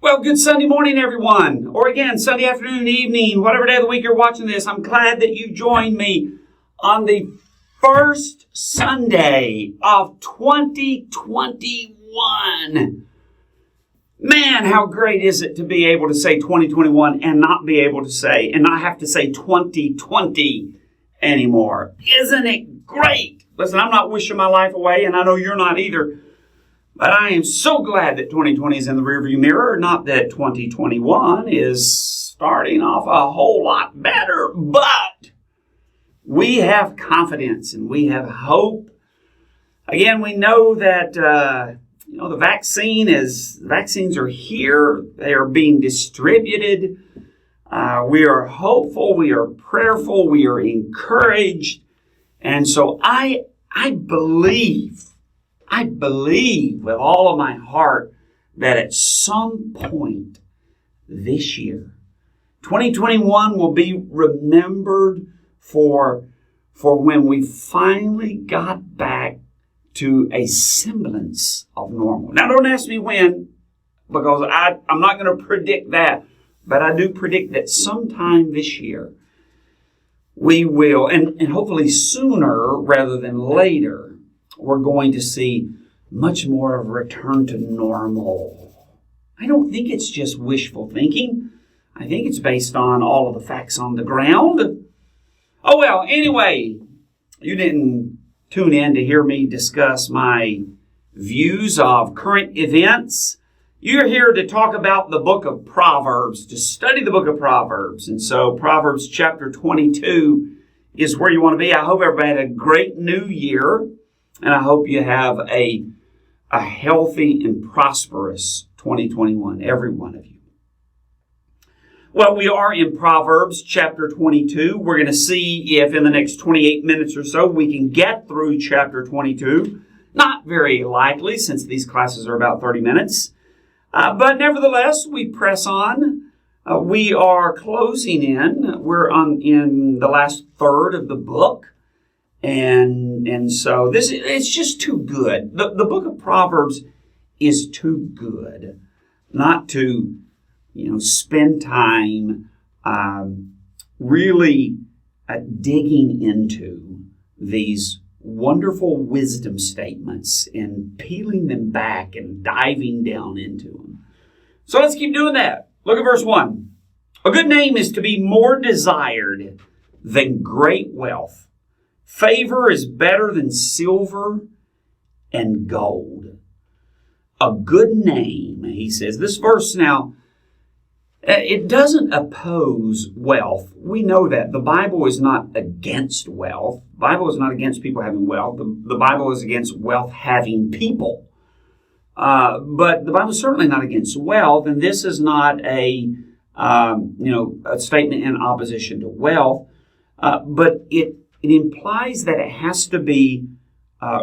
Well, good Sunday morning, everyone. Or again, Sunday afternoon, evening, whatever day of the week you're watching this. I'm glad that you joined me on the first Sunday of 2021. Man, how great is it to be able to say 2021 and not be able to say, and not have to say 2020 anymore. Isn't it great? Listen, I'm not wishing my life away, and I know you're not either. But I am so glad that 2020 is in the rearview mirror. Not that 2021 is starting off a whole lot better, but we have confidence and we have hope. Again, we know that the vaccines are here. They are being distributed. We are hopeful. We are prayerful. We are encouraged. And so I believe with all of my heart that at some point this year, 2021 will be remembered for when we finally got back to a semblance of normal. Now, don't ask me when, because I'm not going to predict that, but I do predict that sometime this year we will, and hopefully sooner rather than later, we're going to see much more of a return to normal. I don't think it's just wishful thinking. I think it's based on all of the facts on the ground. Oh, well, anyway, you didn't tune in to hear me discuss my views of current events. You're here to talk about the book of Proverbs, to study the book of Proverbs. And so Proverbs chapter 22 is where you want to be. I hope everybody had a great new year. And I hope you have a healthy and prosperous 2021, every one of you. Well, we are in Proverbs chapter 22. We're going to see if in the next 28 minutes or so we can get through chapter 22. Not very likely, since these classes are about 30 minutes. But nevertheless, we press on. We are closing in. We're in the last third of the book. And so it's just too good. The book of Proverbs is too good not to, spend time really digging into these wonderful wisdom statements and peeling them back and diving down into them. So let's keep doing that. Look at verse 1. A good name is to be more desired than great wealth. Favor is better than silver and gold. A good name, he says. This verse now, it doesn't oppose wealth. We know that. The Bible is not against wealth. The Bible is not against people having wealth. The Bible is against wealth-having people. But the Bible is certainly not against wealth, and this is not a statement in opposition to wealth. But it implies that it has to be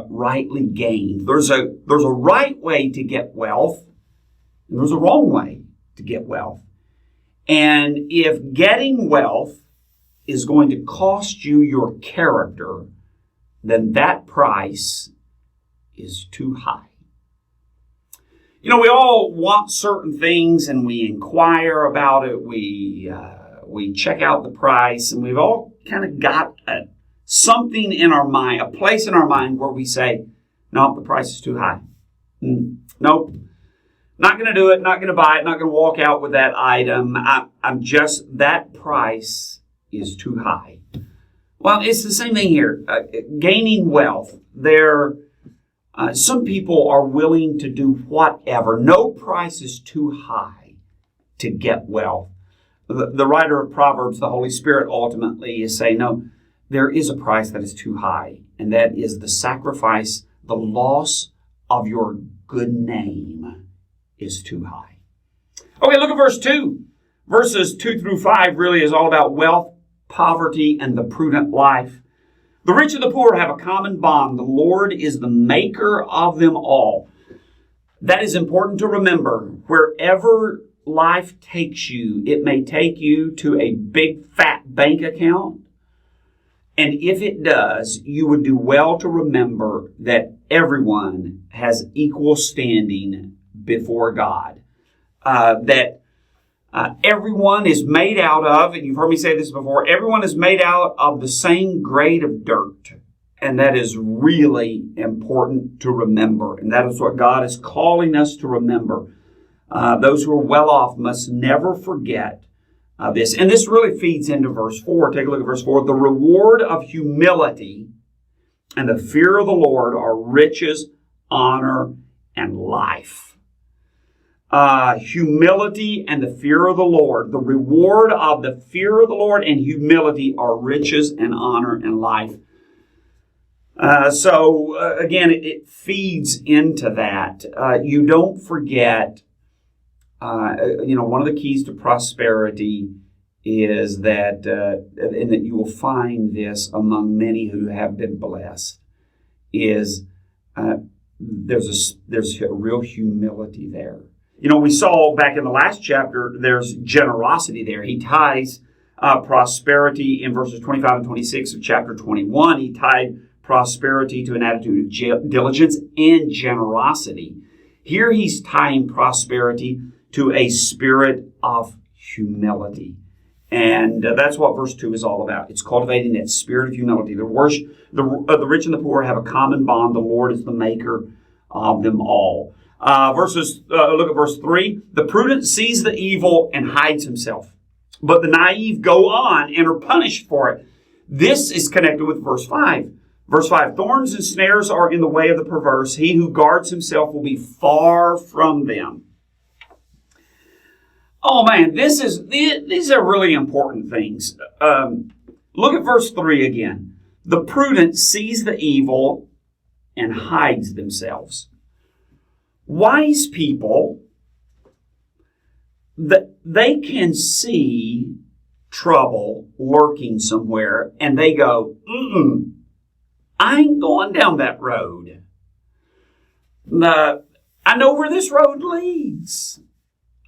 rightly gained. There's a right way to get wealth, and there's a wrong way to get wealth. And if getting wealth is going to cost you your character, then that price is too high. We all want certain things, and we inquire about it. We check out the price, and we've all kind of got something in our mind, a place in our mind where we say, no, the price is too high. Nope, not going to do it, not going to buy it, not going to walk out with that item. That price is too high. Well, it's the same thing here. Gaining wealth, some people are willing to do whatever. No price is too high to get wealth. The writer of Proverbs, the Holy Spirit, ultimately is saying, no, there is a price that is too high, and that is the sacrifice, the loss of your good name is too high. Okay, look at verse 2. Verses 2 through 5 really is all about wealth, poverty, and the prudent life. The rich and the poor have a common bond. The Lord is the maker of them all. That is important to remember. Wherever life takes you, it may take you to a big fat bank account. And if it does, you would do well to remember that everyone has equal standing before God. that everyone is made out of, and you've heard me say this before, everyone is made out of the same grade of dirt. And that is really important to remember. And that is what God is calling us to remember. Those who are well off must never forget this. And this really feeds into verse 4. Take a look at verse 4. The reward of humility and the fear of the Lord are riches, honor, and life. Humility and the fear of the Lord. The reward of the fear of the Lord and humility are riches and honor and life. Again, it feeds into that. You don't forget, one of the keys to prosperity is that, and that you will find this among many who have been blessed, is there's a real humility there. We saw back in the last chapter, there's generosity there. He ties prosperity in verses 25 and 26 of chapter 21. He tied prosperity to an attitude of diligence and generosity. Here he's tying prosperity to a spirit of humility. And that's what verse 2 is all about. It's cultivating that spirit of humility. The rich and the poor have a common bond. The Lord is the maker of them all. Look at verse 3. The prudent sees the evil and hides himself, but the naive go on and are punished for it. This is connected with verse 5. Verse 5, thorns and snares are in the way of the perverse. He who guards himself will be far from them. Oh man, these are really important things. Look at verse 3 again. The prudent sees the evil and hides themselves. Wise people, they can see trouble lurking somewhere and they go, I ain't going down that road. I know where this road leads.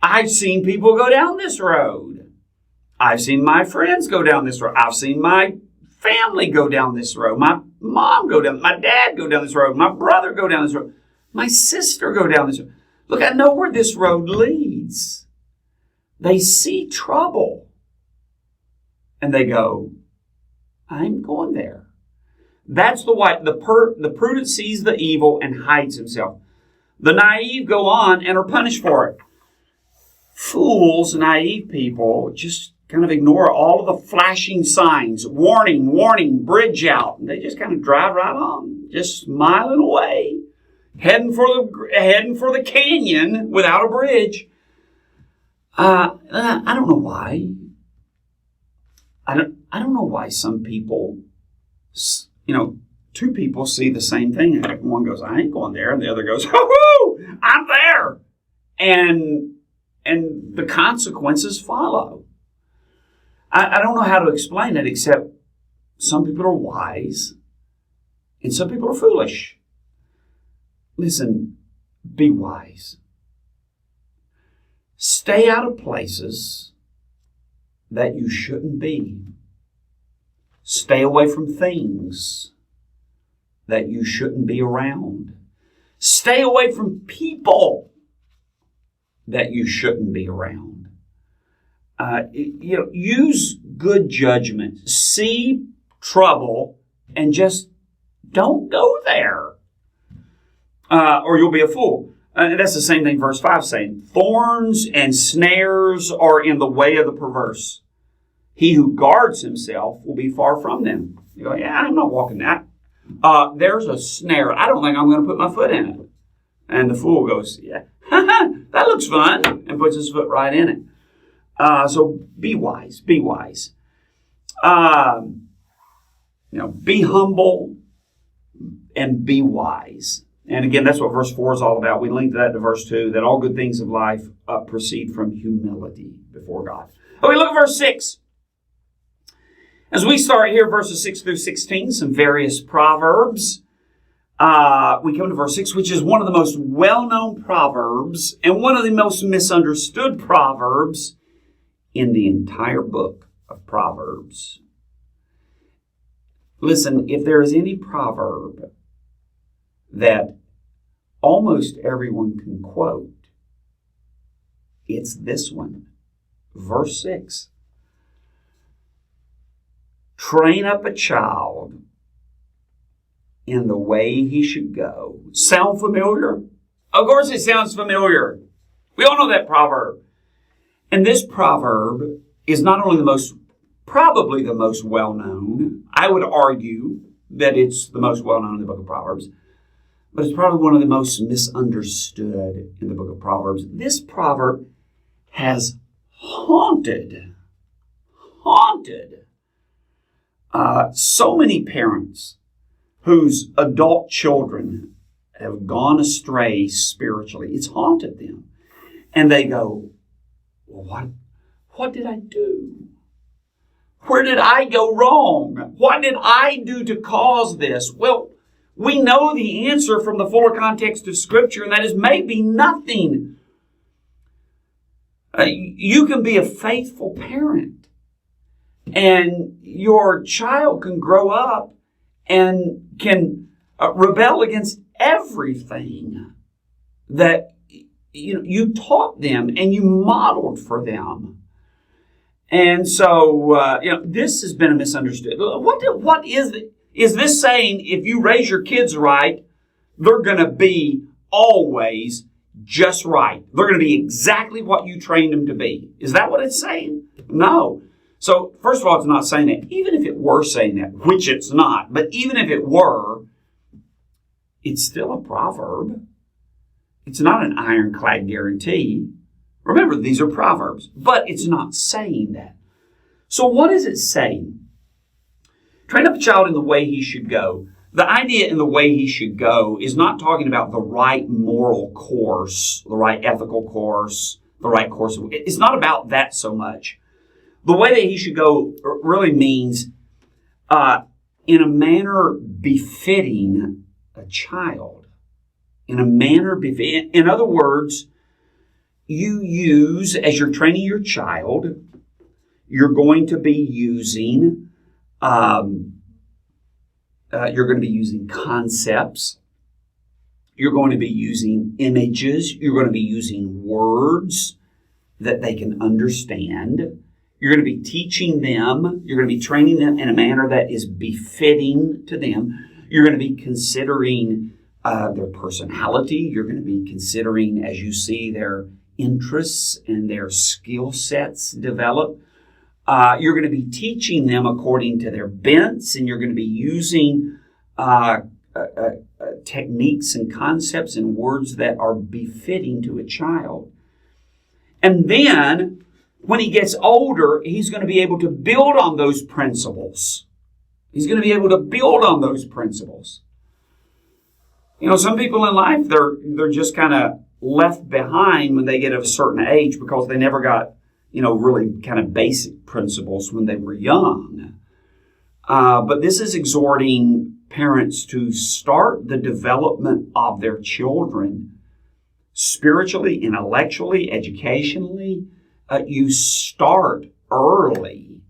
I've seen people go down this road. I've seen my friends go down this road. I've seen my family go down this road. My mom go down, my dad go down this road. My brother go down this road. My sister go down this road. Look, I know where this road leads. They see trouble. And they go, I'm going there. That's the prudent sees the evil and hides himself. The naive go on and are punished for it. Fools, naive people, just kind of ignore all of the flashing signs. Warning, warning, bridge out. And they just kind of drive right on, just smiling away, heading for the canyon without a bridge. I don't know why. I don't know why some people, two people see the same thing. One goes, I ain't going there. And the other goes, hoo-hoo, I'm there. And the consequences follow. I don't know how to explain it except some people are wise and some people are foolish. Listen, be wise. Stay out of places that you shouldn't be. Stay away from things that you shouldn't be around. Stay away from people that you shouldn't be around. Use good judgment. See trouble and just don't go there. Or you'll be a fool. And that's the same thing verse 5 saying. Thorns and snares are in the way of the perverse. He who guards himself will be far from them. You go, yeah, I'm not walking that. There's a snare. I don't think I'm going to put my foot in it. And the fool goes, yeah, that looks fun, and puts his foot right in it. So be wise. Be wise. Be humble and be wise. And again, that's what verse 4 is all about. We linked that to verse 2, that all good things of life proceed from humility before God. Okay, look at verse 6. As we start here, verses 6 through 16, some various Proverbs. We come to verse 6, which is one of the most well-known Proverbs and one of the most misunderstood Proverbs in the entire book of Proverbs. Listen, if there is any proverb that almost everyone can quote, It's this one. Verse 6. Train up a child in the way he should go. Sound familiar? Of course it sounds familiar. We all know that proverb. And this proverb is not only probably the most well-known. I would argue that it's the most well-known in the book of Proverbs. But it's probably one of the most misunderstood in the book of Proverbs. This proverb has haunted so many parents whose adult children have gone astray spiritually. It's haunted them. And they go, well, what did I do? Where did I go wrong? What did I do to cause this? Well, we know the answer from the fuller context of Scripture, and that is maybe nothing. You can be a faithful parent, and your child can grow up and can rebel against everything that you taught them and you modeled for them. And so, this has been a misunderstood. What is it? Is this saying if you raise your kids right, they're going to be always just right? They're going to be exactly what you trained them to be. Is that what it's saying? No. So, first of all, it's not saying that. Even if it were saying that, which it's not, but even if it were, it's still a proverb. It's not an ironclad guarantee. Remember, these are proverbs, but it's not saying that. So what is it saying? Train up a child in the way he should go. The idea in the way he should go is not talking about the right moral course, the right ethical course, the right course. It's not about that so much. The way that he should go really means in a manner befitting a child. In a manner befitting. In other words, you use, as you're training your child, you're going to be using concepts. You're going to be using images. You're going to be using words that they can understand. You're going to be teaching them. You're going to be training them in a manner that is befitting to them. You're going to be considering their personality. You're going to be considering, as you see, their interests and their skill sets develop. You're going to be teaching them according to their bents, and you're going to be using techniques and concepts and words that are befitting to a child. And then, when he gets older, he's going to be able to build on those principles. He's going to be able to build on those principles. Some people in life, they're just kind of left behind when they get of a certain age because they never got, really kind of basic principles when they were young. But this is exhorting parents to start the development of their children spiritually, intellectually, educationally. You start early,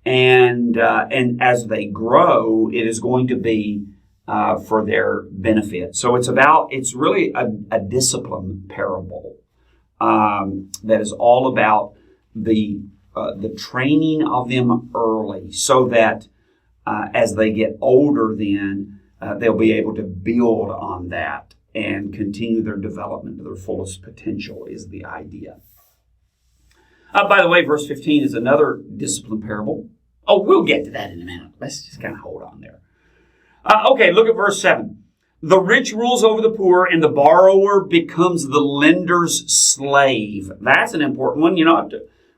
and as they grow, it is going to be for their benefit. So it's really a discipline parable that is all about the training of them early, so that as they get older, then they'll be able to build on that and continue their development to their fullest potential is the idea. By the way, verse 15 is another discipline parable. Oh, we'll get to that in a minute. Let's just kind of hold on there. Okay, look at verse 7. The rich rules over the poor, and the borrower becomes the lender's slave. That's an important one.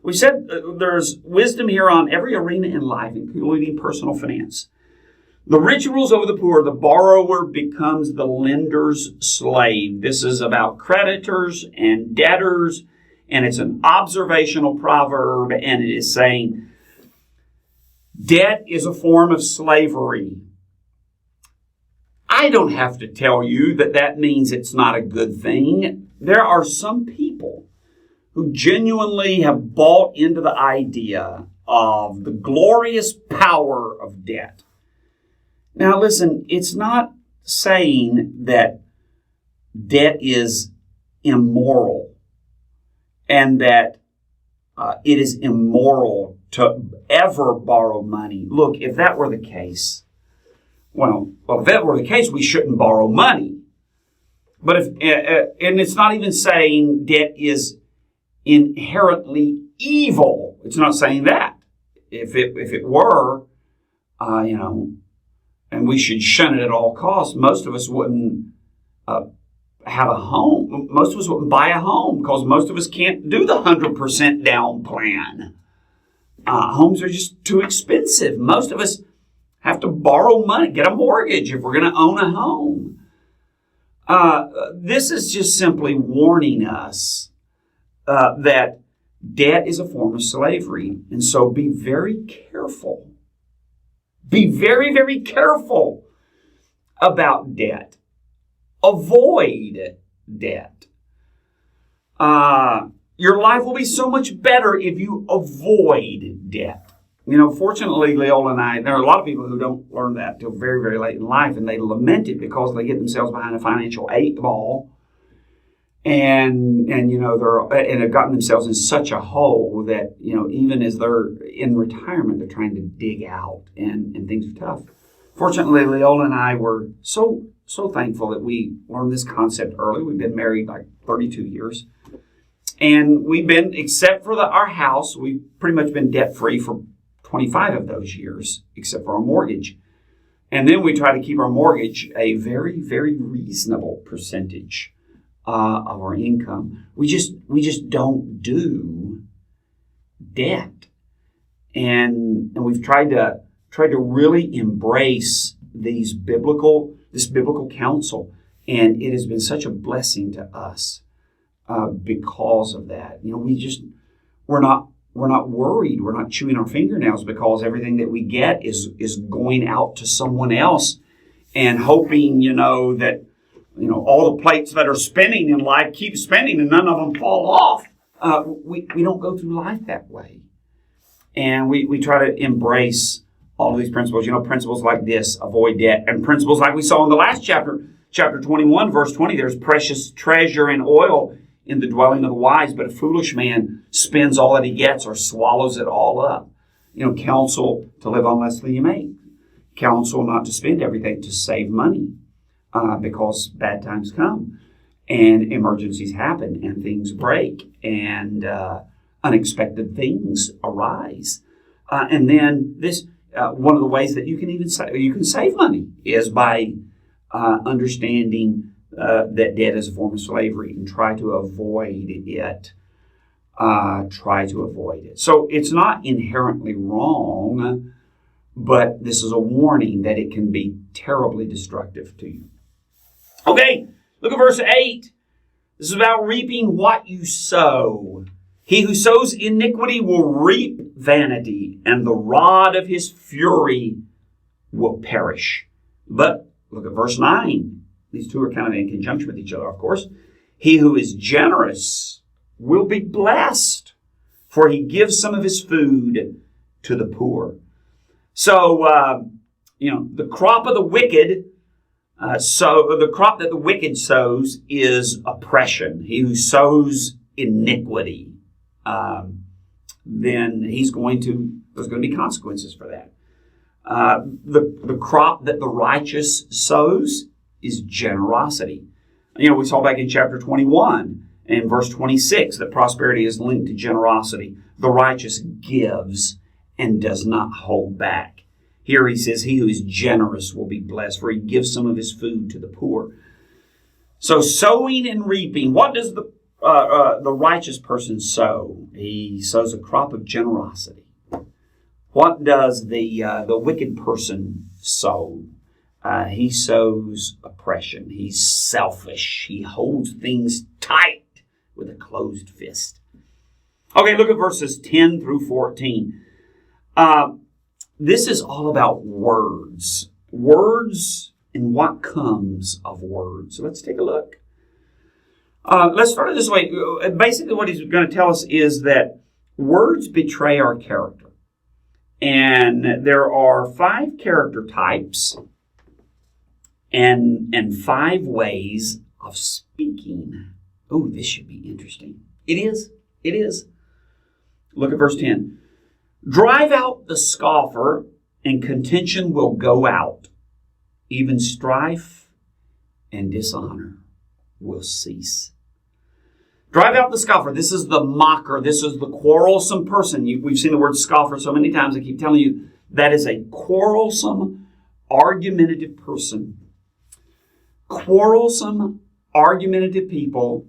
We said there's wisdom here on every arena in life, including personal finance. The rich rules over the poor, the borrower becomes the lender's slave. This is about creditors and debtors, and it's an observational proverb, and it is saying debt is a form of slavery. I don't have to tell you that means it's not a good thing. There are some people who genuinely have bought into the idea of the glorious power of debt. Now listen, it's not saying that debt is immoral. and that it is immoral to ever borrow money. Look, if that were the case, if that were the case, we shouldn't borrow money. But and it's not even saying debt is inherently evil. It's not saying that. If it were, and we should shun it at all costs, most of us wouldn't have a home. Most of us wouldn't buy a home because most of us can't do the 100% down plan. Homes are just too expensive. Most of us have to borrow money, get a mortgage if we're going to own a home. This is just simply warning us that debt is a form of slavery. And so be very careful. Be very, very careful about debt. Avoid debt. Your life will be so much better if you avoid debt. Fortunately, Leola and I, there are a lot of people who don't learn that till very, very late in life, and they lament it because they get themselves behind a financial 8-ball, and have gotten themselves in such a hole that even as they're in retirement, they're trying to dig out, and things are tough. Fortunately, Leola and I were so thankful that we learned this concept early. We've been married like 32 years. And we've been, except for our house, we've pretty much been debt-free for 25 of those years, except for our mortgage. And then we try to keep our mortgage a very, very reasonable percentage of our income. We just don't do debt. And we've tried to really embrace this biblical counsel. And it has been such a blessing to us because of that. We're not worried. We're not chewing our fingernails because everything that we get is going out to someone else and hoping, that, all the plates that are spinning in life keep spinning and none of them fall off. We don't go through life that way. And we try to embrace all of these principles, principles like this, avoid debt, and principles like we saw in the last chapter 21, verse 20, there's precious treasure and oil in the dwelling of the wise, but a foolish man spends all that he gets or swallows it all up. Counsel to live on less than you make. Counsel not to spend everything, to save money, because bad times come and emergencies happen and things break and unexpected things arise. And then this, one of the ways that you can save money is by understanding that debt is a form of slavery and try to avoid it. So it's not inherently wrong, but this is a warning that it can be terribly destructive to you. Okay, look at verse 8. This is about reaping what you sow. He who sows iniquity will reap vanity, and the rod of his fury will perish. But look at verse 9. These two are kind of in conjunction with each other, of course. He who is generous will be blessed, for he gives some of his food to the poor. So, the crop of the wicked, the crop that the wicked sows is oppression. He who sows iniquity, then there's going to be consequences for that. The crop that the righteous sows is generosity. We saw back in chapter 21 and verse 26 that prosperity is linked to generosity. The righteous gives and does not hold back. Here he says, he who is generous will be blessed, for he gives some of his food to the poor. So sowing and reaping, what does the righteous person sow? He sows a crop of generosity. What does the wicked person sow? He sows oppression. He's selfish. He holds things tight with a closed fist. Okay, look at verses 10 through 14. This is all about words. Words and what comes of words. So let's take a look. Let's start it this way. Basically, what he's going to tell us is that words betray our character. And there are 5 character types and 5 ways of speaking. Oh, this should be interesting. It is. It is. Look at verse 10. Drive out the scoffer, and contention will go out. Even strife and dishonor will cease. Drive out the scoffer. This is the mocker. This is the quarrelsome person. We've seen the word scoffer so many times. I keep telling you that is a quarrelsome, argumentative person. Quarrelsome, argumentative people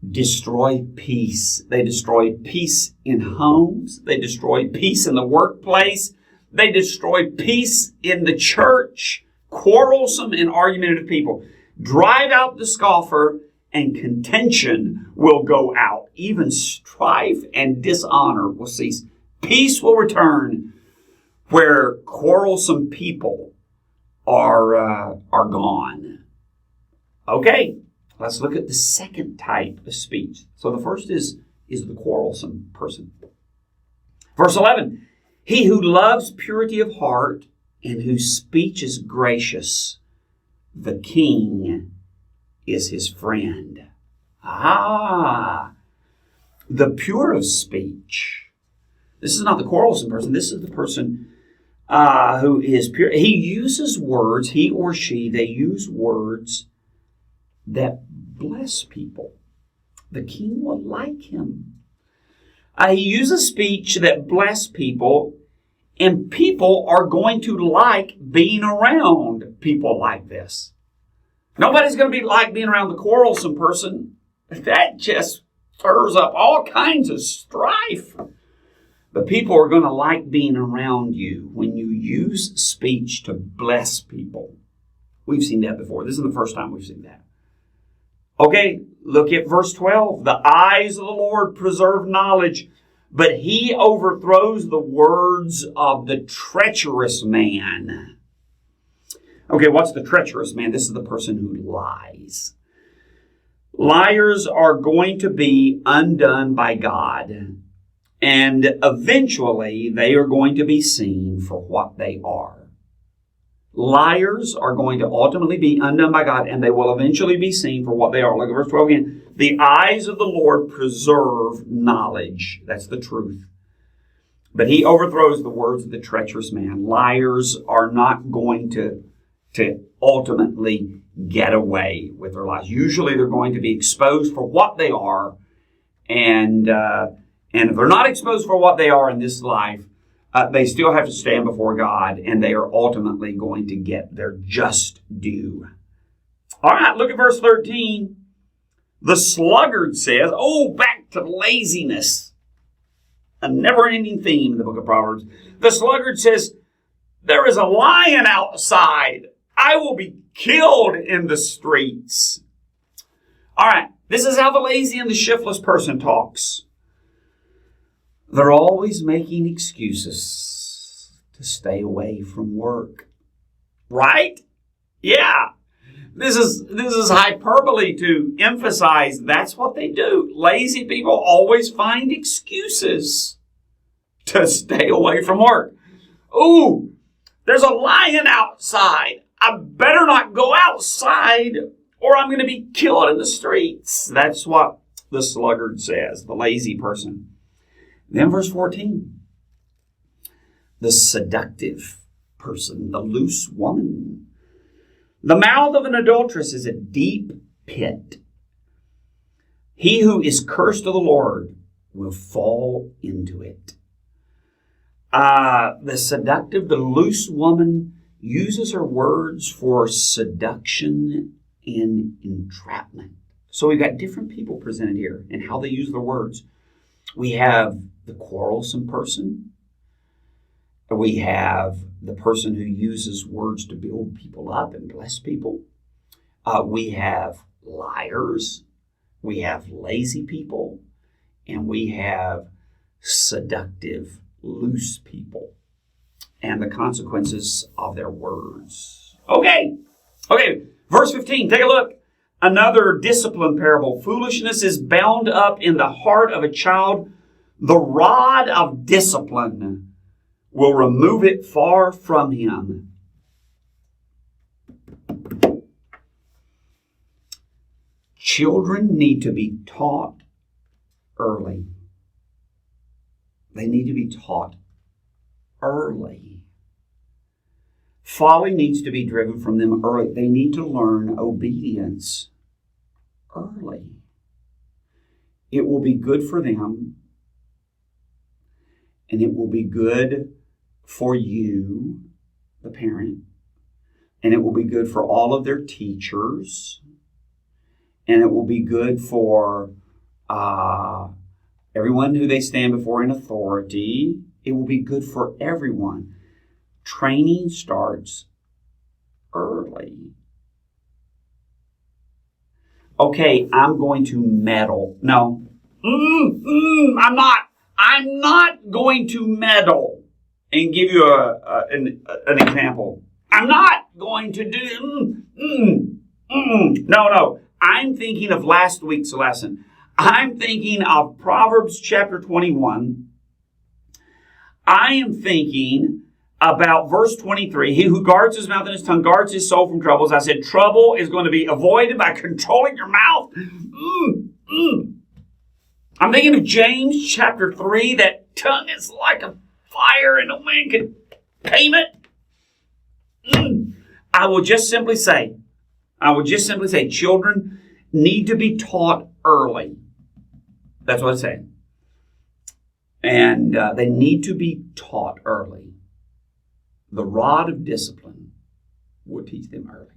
destroy peace. They destroy peace in homes. They destroy peace in the workplace. They destroy peace in the church. Quarrelsome and argumentative people. Drive out the scoffer, and contention will go out. Even strife and dishonor will cease. Peace will return where quarrelsome people are gone. Okay, let's look at the second type of speech. So the first is the quarrelsome person. Verse 11, he who loves purity of heart and whose speech is gracious, the king is his friend. The pure of speech. This is not the quarrelsome person. This is the person who is pure. He uses words, he or she, they use words that bless people. The king will like him. He uses speech that bless people, and people are going to like being around people like this. Nobody's going to be like being around the quarrelsome person. That just stirs up all kinds of strife. But people are going to like being around you when you use speech to bless people. We've seen that before. This is the first time we've seen that. Okay, look at verse 12. The eyes of the Lord preserve knowledge, but he overthrows the words of the treacherous man. Okay, what's the treacherous man? This is the person who lies. Liars are going to be undone by God, and eventually they are going to be seen for what they are. Liars are going to ultimately be undone by God, and they will eventually be seen for what they are. Look at verse 12 again. The eyes of the Lord preserve knowledge. That's the truth. But he overthrows the words of the treacherous man. Liars are not going to ultimately get away with their lies. Usually they're going to be exposed for what they are. And if they're not exposed for what they are in this life, they still have to stand before God, and they are ultimately going to get their just due. All right, look at verse 13. The sluggard says, back to laziness. A never-ending theme in the book of Proverbs. The sluggard says, there is a lion outside. I will be killed in the streets. All right, this is how the lazy and the shiftless person talks. They're always making excuses to stay away from work. Right? Yeah. This is hyperbole to emphasize that's what they do. Lazy people always find excuses to stay away from work. Ooh, there's a lion outside. I better not go outside or I'm going to be killed in the streets. That's what the sluggard says, the lazy person. Then verse 14, the seductive person, the loose woman. The mouth of an adulteress is a deep pit. He who is cursed of the Lord will fall into it. The seductive, the loose woman uses her words for seduction and entrapment. So we've got different people presented here and how they use their words. We have the quarrelsome person. We have the person who uses words to build people up and bless people. We have liars. We have lazy people. And we have seductive, loose people. And the consequences of their words. Okay, verse 15, take a look. Another discipline parable. Foolishness is bound up in the heart of a child. The rod of discipline will remove it far from him. Children need to be taught early. They need to be taught early. Folly needs to be driven from them early. They need to learn obedience early. It will be good for them, and it will be good for you, the parent, and it will be good for all of their teachers, and it will be good for everyone who they stand before in authority. It will be good for everyone. Training starts early. Okay, I'm going to meddle. No. I'm not. I'm not going to meddle and give you an example. I'm not going to do... No. I'm thinking of last week's lesson. I'm thinking of Proverbs chapter 21. I am thinking about verse 23. He who guards his mouth and his tongue guards his soul from troubles. I said trouble is going to be avoided by controlling your mouth. I'm thinking of James chapter 3. That tongue is like a fire and no man can tame it. I will just simply say, children need to be taught early. That's what it's saying. And they need to be taught early. The rod of discipline will teach them early.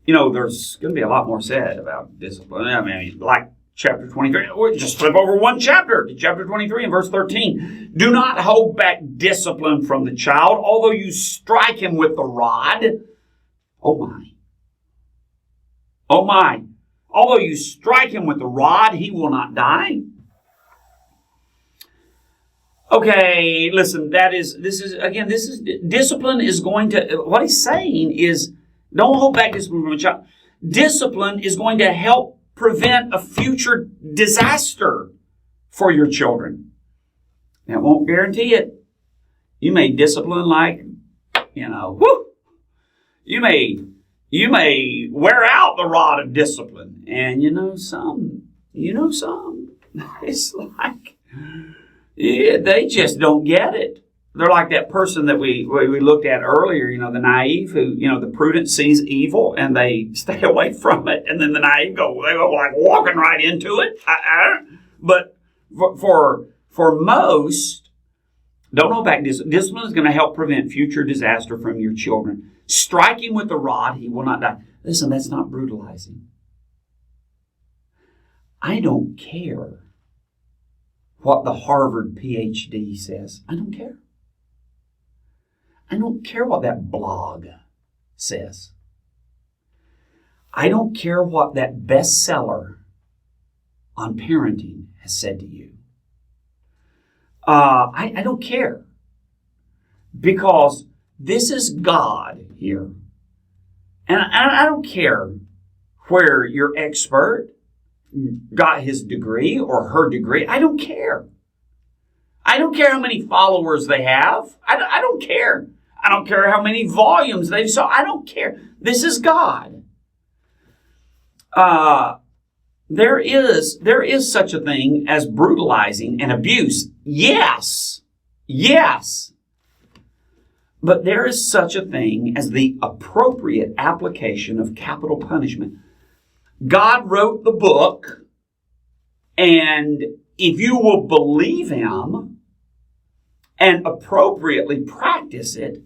You know, there's going to be a lot more said about discipline. I mean, like chapter 23. We'll just flip over one chapter to chapter 23 and verse 13. Do not hold back discipline from the child, although you strike him with the rod. Oh my. Although you strike him with the rod, he will not die. Okay, listen, discipline is going to, what he's saying is, don't hold back discipline from a child. Discipline is going to help prevent a future disaster for your children. Now, it won't guarantee it. You may discipline like, you may wear out the rod of discipline. And some. It's like, they just don't get it. They're like that person that we looked at earlier, the naive who, the prudent sees evil and they stay away from it. And then the naive they go like walking right into it. But for most, don't hold back. Discipline is going to help prevent future disaster from your children. Strike him with the rod, he will not die. Listen, that's not brutalizing. I don't care what the Harvard PhD says. I don't care. I don't care what that blog says. I don't care what that bestseller on parenting has said to you. I don't care. Because this is God here. And I don't care where your expert got his degree or her degree. I don't care. I don't care how many followers they have. I don't care. I don't care how many volumes they've sold. I don't care. This is God. There is such a thing as brutalizing and abuse. Yes. But there is such a thing as the appropriate application of capital punishment. God wrote the book, and if you will believe him and appropriately practice it,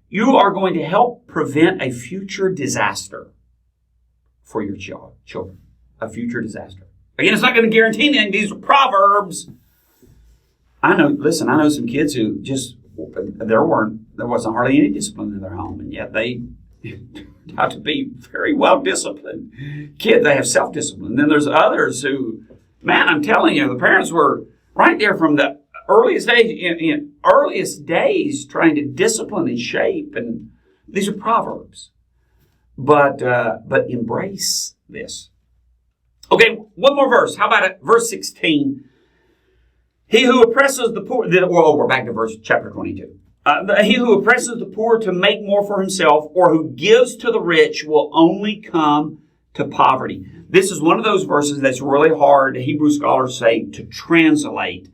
you are going to help prevent a future disaster for your children. A future disaster. Again, it's not going to guarantee anything. These are Proverbs. I know some kids who just, there wasn't hardly any discipline in their home, and yet they turned out to be very well disciplined kids. They have self-discipline. Then there's others who, man, I'm telling you, the parents were right there from the earliest days trying to discipline and shape, and these are Proverbs. But embrace this. Okay, one more verse. How about it? Verse 16. He who oppresses the poor, we're back to chapter 22. He who oppresses the poor to make more for himself, or who gives to the rich, will only come to poverty. This is one of those verses that's really hard, Hebrew scholars say, to translate.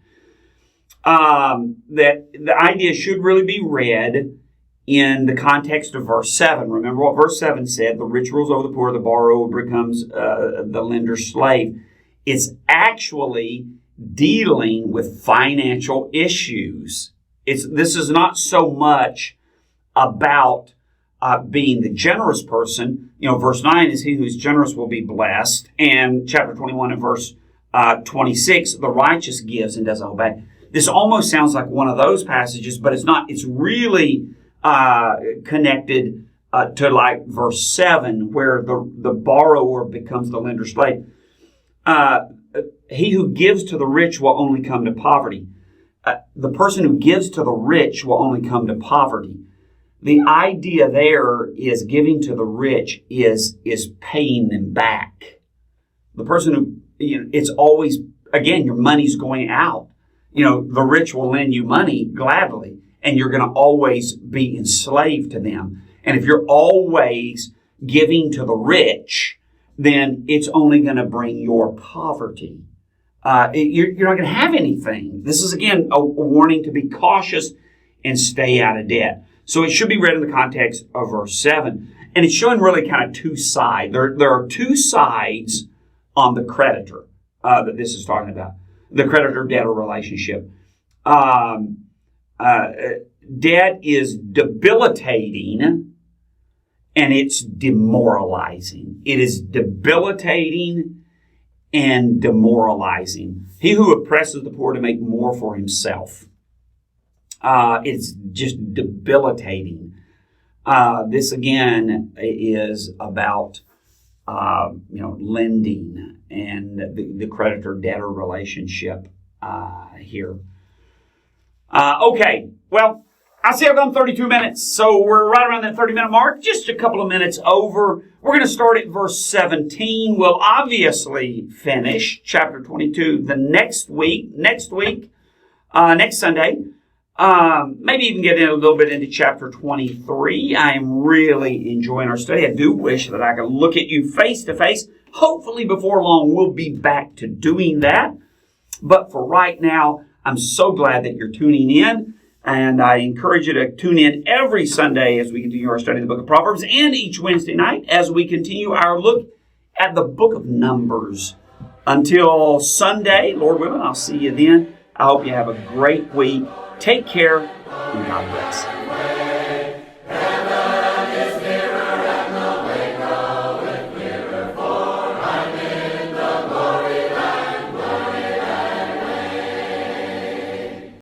That the idea should really be read in the context of verse 7. Remember what verse 7 said, the rich rules over the poor, the borrower becomes the lender's slave. It's actually dealing with financial issues. This is not so much about being the generous person. Verse 9 is he who is generous will be blessed. And chapter 21 and verse 26, the righteous gives and doesn't obey. This almost sounds like one of those passages, but it's not. It's really connected to like verse 7, where the borrower becomes the lender's slave. He who gives to the rich will only come to poverty. The person who gives to the rich will only come to poverty. The idea there is giving to the rich is paying them back. The person who, it's always, again, your money's going out. The rich will lend you money gladly, and you're going to always be enslaved to them. And if you're always giving to the rich, then it's only going to bring your poverty. You're not going to have anything. This is, again, a warning to be cautious and stay out of debt. So it should be read in the context of verse 7. And it's showing really kind of two sides. There are two sides on the creditor that this is talking about. The creditor-debtor relationship. Debt is debilitating and it's demoralizing. It is debilitating and demoralizing. He who oppresses the poor to make more for himself. It's just debilitating. This again is about lending and the creditor-debtor relationship here. Okay, well, I see I've gone 32 minutes, so we're right around that 30-minute mark, just a couple of minutes over. We're going to start at verse 17. We'll obviously finish chapter 22 the next Sunday. Maybe even get in a little bit into chapter 23. I am really enjoying our study. I do wish that I could look at you face to face. Hopefully before long we'll be back to doing that. But for right now, I'm so glad that you're tuning in. And I encourage you to tune in every Sunday as we continue our study of the book of Proverbs, and each Wednesday night as we continue our look at the book of Numbers. Until Sunday, Lord willing, I'll see you then. I hope you have a great week. Take care, and God bless.